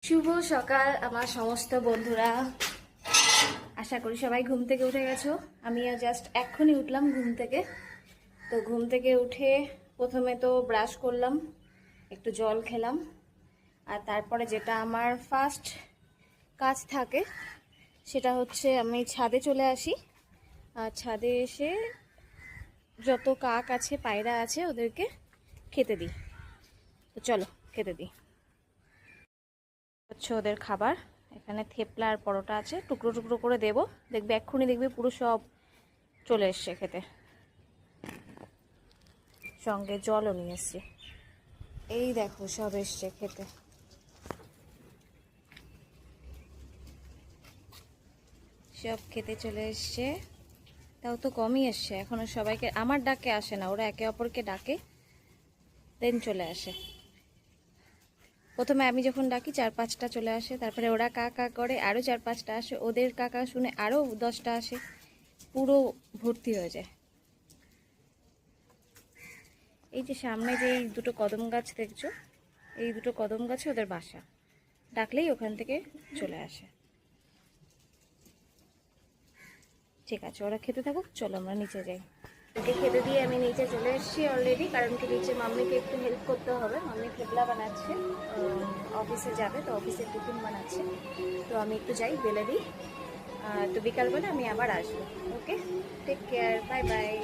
শুভ সকাল আমার সমস্ত বন্ধুরা। আশা করি সবাই ঘুম থেকে উঠে গেছো। আমিও জাস্ট এক্ষুনি উঠলাম ঘুম থেকে। তো ঘুম থেকে উঠে প্রথমে তো ব্রাশ করলাম, একটু জল খেলাম, আর তারপরে যেটা আমার ফার্স্ট কাজ থাকে সেটা হচ্ছে আমি ছাদে চলে আসি। আর ছাদে এসে যত কাক আছে, পায়রা আছে, ওদেরকে খেতে দিই। তো চলো খেতে দিই। হচ্ছে ওদের খাবার। এখানে থেপলা আর পরোটা আছে, টুকরো টুকরো করে দেবো। দেখবে এক্ষুনি দেখবে পুরো সব চলে এসছে খেতে। সঙ্গে জলও নিয়ে এসছি। এই দেখো সব এসছে খেতে। সব খেতে চলে এসছে। তাও তো কমই এসছে এখনো। সবাইকে আমার ডাকে আসে না, ওরা একে অপরকে ডাকে দেন চলে আসে। প্রথমে আমি যখন ডাকি 4-5টা চলে আসে, তারপরে ওরা কা কা করে আরও 4-5টা আসে, ওদের কাকা শুনে আরও 10টা আসে, পুরো ভর্তি হয়ে যায়। এই যে সামনে যে এই দুটো কদম গাছ দেখছো, এই দুটো কদম গাছে ওদের বাসা। ডাকলেই ওখান থেকে চলে আসে। ঠিক আছে, ওরা খেতে থাকুক, চলো আমরা নিচে যাই। ওকে খেতে দিয়ে আমি নিচে চলে এসেছি অলরেডি, কারণ কি নিচে মাম্মিকে একটু হেল্প করতে হবে। মাম্মি থেপলা বানাচ্ছে, অফিসে যাবে, তো অফিসে টিফিন বানাচ্ছে। তো আমি একটু যাই, বেলে দিই। তো বিকালবেলা আমি আবার আসবো। ওকে, টেক কেয়ার, বাই বাই।